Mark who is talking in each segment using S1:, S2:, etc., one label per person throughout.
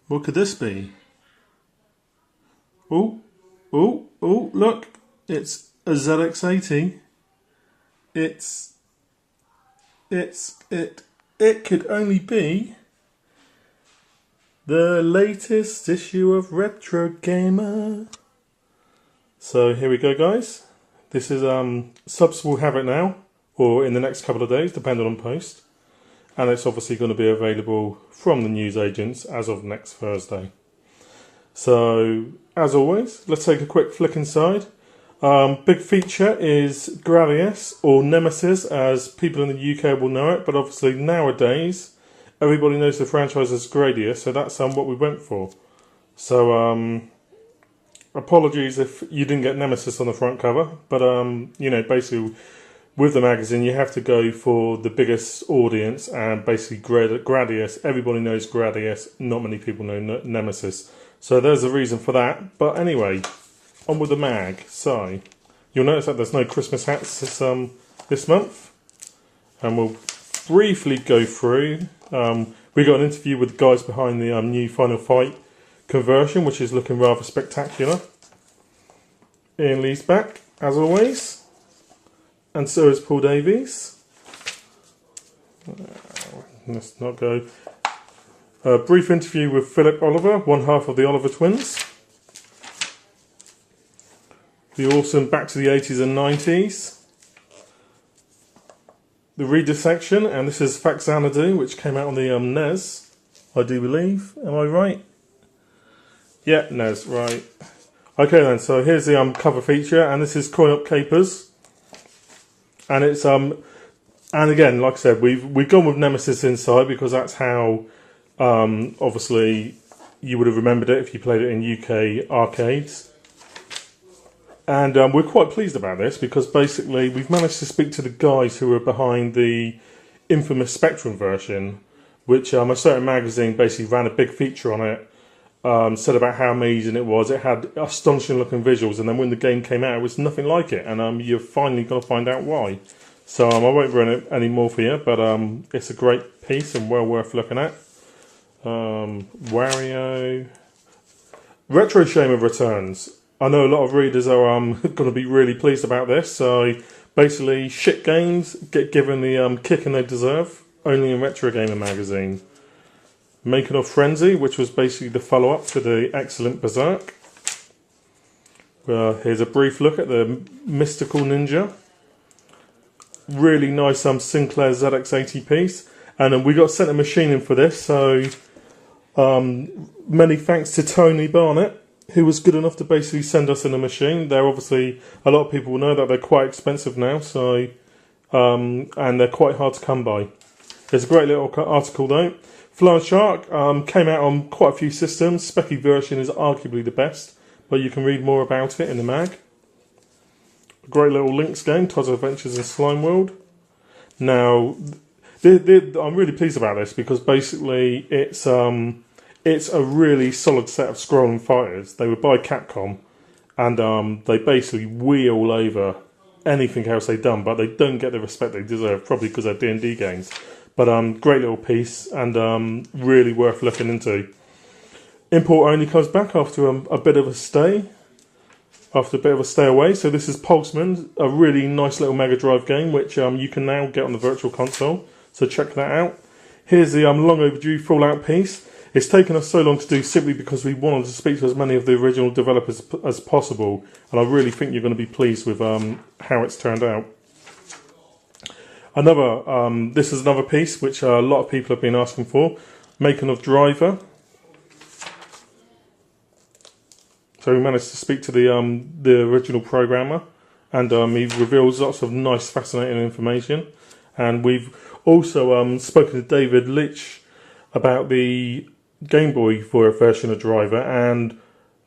S1: What could this be? Oh, look. It's a ZX80. It could only be the latest issue of Retro Gamer. So here we go, guys. This is subs will have it now, or in the next couple of days, depending on post. And it's obviously going to be available from the newsagents as of next Thursday. So, as always, let's take a quick flick inside. Big feature is Gradius, or Nemesis, as people in the UK will know it. But obviously nowadays, everybody knows the franchise as Gradius, so that's what we went for. So, apologies if you didn't get Nemesis on the front cover. But, you know, basically, with the magazine, you have to go for the biggest audience, and basically Gradius. Everybody knows Gradius. Not many people know Nemesis. So there's a reason for that. But anyway, on with the mag. So you'll notice that there's no Christmas hats this month, and we'll briefly go through. We got an interview with the guys behind the new Final Fight conversion, which is looking rather spectacular. Ian Lee's back as always. And so is Paul Davies. Let's not go. A brief interview with Philip Oliver, one half of the Oliver twins. The awesome Back to the 80s and 90s. The reader section, and this is Fax Xanadu, which came out on the NES, I do believe. Am I right? Yeah, NES, right. Okay then, so here's the cover feature, and this is Coin Up Capers. And it's and again, like I said, we've gone with Nemesis inside because that's how obviously you would have remembered it if you played it in UK arcades. And we're quite pleased about this because basically we've managed to speak to the guys who are behind the infamous Spectrum version, which a certain magazine basically ran a big feature on it. Said about how amazing it was. It had astonishing looking visuals, and then when the game came out, it was nothing like it. And you're finally going to find out why. So I won't run it any more for you, but it's a great piece and well worth looking at. Wario. Retro Shamer returns. I know a lot of readers are going to be really pleased about this. So basically, shit games get given the kicking they deserve, only in Retro Gamer magazine. Making of Frenzy, which was basically the follow-up to the excellent Berserk. Here's a brief look at the Mystical Ninja. Really nice Sinclair ZX80 piece. And we got sent a machine in for this, so many thanks to Tony Barnett, who was good enough to basically send us in a machine. They're obviously, a lot of people will know that they're quite expensive now, so and they're quite hard to come by. There's a great little article though. Flying Shark came out on quite a few systems. Specky version is arguably the best, but you can read more about it in the mag. A great little Lynx game, Todd's Adventures in Slime World. Now, I'm really pleased about this because basically it's a really solid set of scrolling fighters. They were by Capcom, and they basically wheel over anything else they've done, but they don't get the respect they deserve, probably because they're D&D games. But great little piece, and really worth looking into. Import only comes back after a bit of a stay. After a bit of a stay away. So this is Pulseman, a really nice little Mega Drive game, which you can now get on the Virtual Console. So check that out. Here's the long overdue Fallout piece. It's taken us so long to do simply because we wanted to speak to as many of the original developers as possible. And I really think you're going to be pleased with how it's turned out. This is another piece which a lot of people have been asking for. Making of Driver. So we managed to speak to the original programmer, and he reveals lots of nice, fascinating information. And we've also spoken to David Litch about the Game Boy version of Driver. And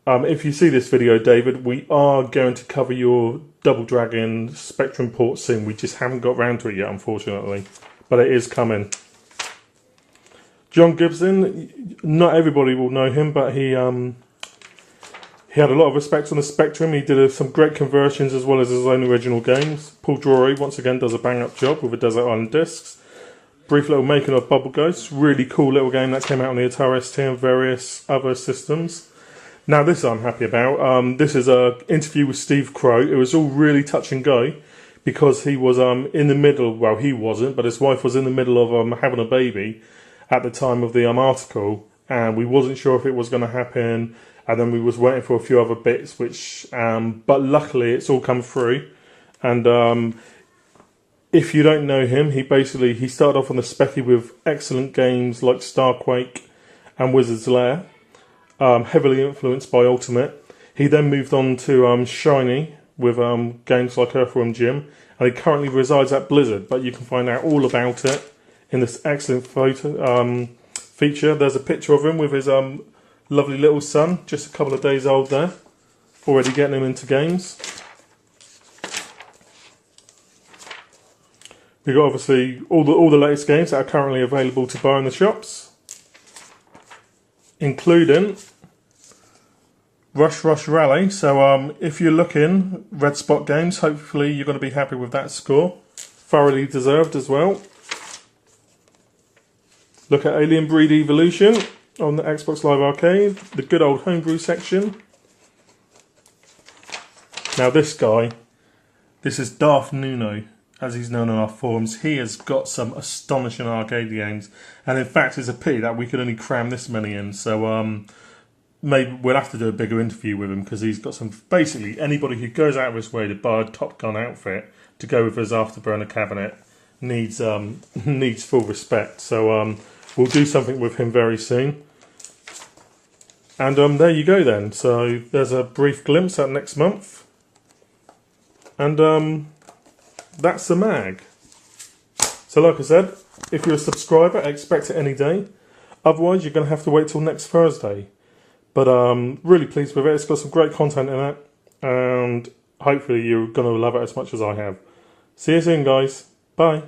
S1: if you see this video, David, we are going to cover your Double Dragon Spectrum port soon. We just haven't got round to it yet, unfortunately, but it is coming. John Gibson, not everybody will know him, but he had a lot of respect on the Spectrum. He did some great conversions as well as his own original games. Paul Drury once again does a bang up job with the Desert Island discs. brief little making of Bubble Ghost. Really cool little game that came out on the Atari ST and various other systems. Now this I'm happy about. This is an interview with Steve Crow. It was all really touch and go because he was in the middle, well he wasn't, but his wife was in the middle of having a baby at the time of the article, and we wasn't sure if it was going to happen, and then we was waiting for a few other bits, which but luckily it's all come through. And if you don't know him, he started off on the Specky with excellent games like Starquake and Wizard's Lair, heavily influenced by Ultimate. He then moved on to Shiny with games like Earthworm Jim, and he currently resides at Blizzard, but you can find out all about it in this excellent photo feature. There's a picture of him with his lovely little son, just a couple of days old there, already getting him into games. We've got obviously all the latest games that are currently available to buy in the shops, including Rush Rush Rally. So if you're looking, Red Spot Games, hopefully you're going to be happy with that score. Thoroughly deserved as well. Look at Alien Breed Evolution on the Xbox Live Arcade, the good old homebrew section. Now this guy, this is Darth Nuno, as he's known on our forums. He has got some astonishing arcade games, and in fact it's a pity that we could only cram this many in. So maybe we'll have to do a bigger interview with him, because he's got some. Basically, anybody who goes out of his way to buy a Top Gun outfit to go with his Afterburner cabinet needs needs full respect. So we'll do something with him very soon. And there you go then. So there's a brief glimpse at next month, and that's the mag. So like I said, if you're a subscriber, expect it any day. Otherwise, you're going to have to wait till next Thursday. But really pleased with it. It's got some great content in it, and hopefully you're going to love it as much as I have. See you soon, guys. Bye.